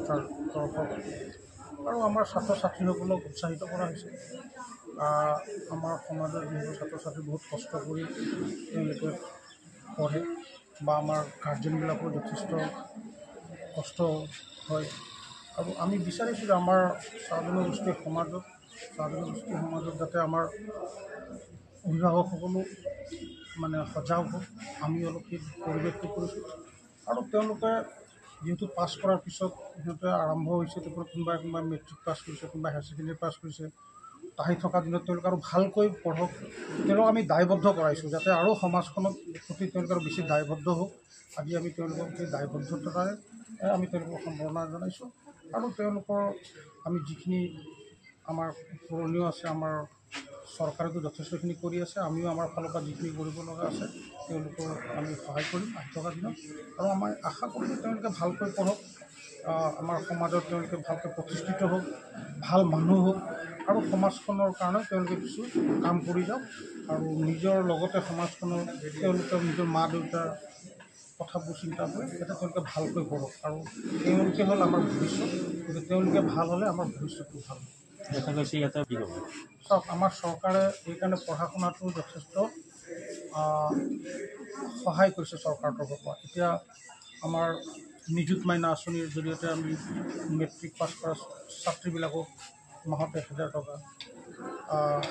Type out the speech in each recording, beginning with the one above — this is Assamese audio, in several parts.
সংস্থাৰ তৰফৰ আৰু আমাৰ ছাত্ৰ ছাত্ৰীসকলক উৎসাহিত কৰা হৈছে। আমাৰ সমাজৰ যিবোৰ ছাত্ৰ ছাত্ৰী বহুত কষ্ট কৰি তেওঁলোকে পঢ়ে বা আমাৰ গাৰ্জেনবিলাকৰ যথেষ্ট কষ্ট হয় আৰু আমি বিচাৰিছোঁ যে আমাৰ চাহ জনগোষ্ঠীৰ সমাজত যাতে আমাৰ অভিভাৱকসকলো মানে সজাগ হওক, আমি অলপ সেই পৰিৱেশটো কৰিছোঁ। আৰু তেওঁলোকে যিহেতু পাছ কৰাৰ পিছত সিহঁতে আৰম্ভ হৈছে, কোনোবাই মেট্ৰিক পাছ কৰিছে, কোনোবাই হায়াৰ ছেকেণ্ডেৰী পাছ কৰিছে, তাহি থকা দিনত তেওঁলোকে আৰু ভালকৈ পঢ়ক, তেওঁলোকক আমি দায়বদ্ধ কৰাইছোঁ যাতে আৰু সমাজখনত প্ৰতি তেওঁলোকে আৰু বেছি দায়বদ্ধ হওক। আজি আমি তেওঁলোকক সেই দায়বদ্ধতাৰে আমি তেওঁলোকক সম্বৰ্ধনা জনাইছোঁ আৰু তেওঁলোকৰ আমি যিখিনি আমাৰ পুৰণীয় আছে, আমাৰ চৰকাৰেতো যথেষ্টখিনি কৰি আছে, আমিও আমাৰ ফালৰ পৰা যিখিনি কৰিব লগা আছে তেওঁলোকৰ আমি সহায় কৰিম আহি থকা দিনত। আৰু আমাৰ আশা কৰোঁ যে তেওঁলোকে ভালকৈ পঢ়ক, আমাৰ সমাজত তেওঁলোকে ভালকৈ প্ৰতিষ্ঠিত হওক, ভাল মানুহ হওক আৰু সমাজখনৰ কাৰণে তেওঁলোকে কিছু কাম কৰি যাওক আৰু নিজৰ লগতে সমাজখনৰ তেওঁলোকে নিজৰ মা দেউতাৰ কথাবোৰ চিন্তা কৰি যাতে তেওঁলোকে ভালকৈ পঢ়ক। আৰু তেওঁলোকে হ'ল আমাৰ ভৱিষ্যত, গতিকে তেওঁলোকে ভাল হ'লে আমাৰ ভৱিষ্যতটো ভাল হ'ব। ইয়াতে কি হ'ব? চাওক, আমাৰ চৰকাৰে এইকাৰণে পঢ়া শুনাটো যথেষ্ট সহায় কৰিছে চৰকাৰৰ তৰফৰ পৰা। এতিয়া আমাৰ নিযুত মাইনা আঁচনিৰ জৰিয়তে আমি মেট্ৰিক পাছ কৰা ছাত্ৰীবিলাকক মাহত 1000 টকা,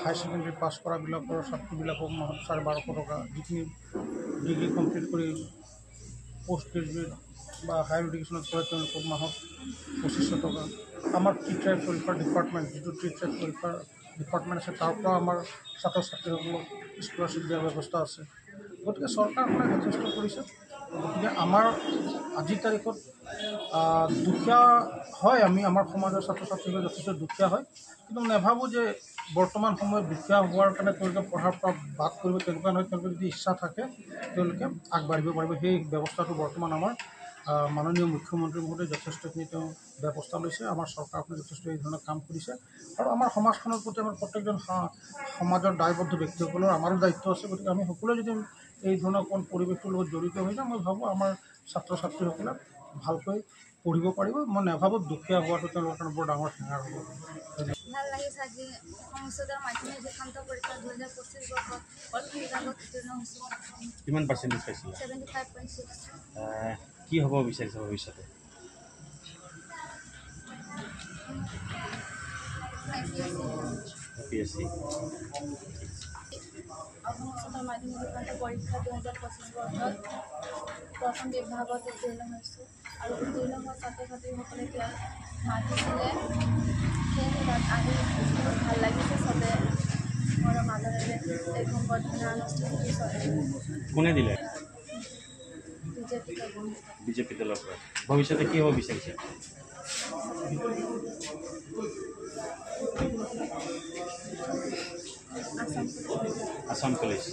হায়াৰ ছেকেণ্ডেৰী পাছ কৰাবিলাকৰ ছাত্ৰীবিলাকক মাহত 1250 টকা, যিখিনি ডিগ্ৰী কমপ্লিট কৰি পোষ্ট গ্ৰেজুৱেট বা হায়াৰ এডুকেশ্যনত পঢ়ে তেওঁলোকক মাহত 2500 টকা। আমাৰ টিচাৰ ৱেলফেয়াৰ ডিপাৰ্টমেণ্ট, যিটো টিচাৰ ৱেলফেয়াৰ ডিপাৰ্টমেণ্ট আছে, তাৰ পৰা আমাৰ ছাত্ৰ ছাত্ৰীসকলক স্কলাৰশ্বিপ দিয়াৰ ব্যৱস্থা আছে। গতিকে চৰকাৰখনে যথেষ্ট কৰিছে। গতিকে আমাৰ আজিৰ তাৰিখত দুখীয়া হয়, আমাৰ সমাজৰ ছাত্ৰ ছাত্ৰীসকল যথেষ্ট দুখীয়া হয়, কিন্তু নাভাবোঁ যে বৰ্তমান সময়ত দুখীয়া হোৱাৰ কাৰণে তেওঁলোকে পঢ়াৰ পৰা বাদ কৰিব, তেনেকুৱা নহয়। তেওঁলোকে যদি ইচ্ছা থাকে তেওঁলোকে আগবাঢ়িব পাৰিব। সেই ব্যৱস্থাটো বৰ্তমান আমাৰ মাননীয় মুখ্যমন্ত্ৰী মহোদয়ে যথেষ্টখিনি তেওঁ ব্যৱস্থা লৈছে। আমাৰ চৰকাৰখনে যথেষ্ট এই ধৰণৰ কাম কৰিছে আৰু আমাৰ সমাজখনৰ প্ৰতি আমাৰ প্ৰত্যেকজন সমাজৰ দায়বদ্ধ ব্যক্তিসকলৰ আমাৰো দায়িত্ব আছে। গতিকে আমি সকলোৱে যদি এই ধৰণৰ অকণ পৰিৱেশটোৰ লগত জড়িত হৈ যাওঁ, মই ভাবোঁ আমাৰ ছাত্ৰ ছাত্ৰীসকলে ভালকৈ পঢ়িব পাৰিব। মই নাভাবোঁ দুখীয়া হোৱাটো তেওঁলোকৰ কাৰণে বৰ ডাঙৰ হেঙাৰ হ'ব। ভাল লাগিছে আজি সংসদৰ মাধ্যমিক শিক্ষান্ত পৰীক্ষা 2025 বৰ্ষত অৰ্থ বিভাগত উত্তীৰ্ণ হৈছোঁ। কিমান পাৰ্চেণ্টেজ পাইছিলে? 75.6। কি হ'ব বিচাৰিছে ভৱিষ্যতে? APSC। সংসদৰ মাধ্যমিক শিক্ষান্ত পৰীক্ষা 2025 বৰ্ষত প্ৰথম বিভাগত উত্তীৰ্ণ হৈছোঁ আৰু উত্তীৰ্ণ হোৱা ছাত্ৰ ছাত্ৰীসকলে এতিয়া মাতিছিলে, সেয়েহে তাত আহি বহুত ভাল লাগিছে। চবে মোৰ মাজেৰে এই সম্বৰ্ধনা অনুষ্ঠানটো কোনে দিলে? বিজেপি বিজেপি দলৰ পৰা। ভৱিষ্যতে কি হ'ব বিচাৰিছে? আসাম পুলিচ।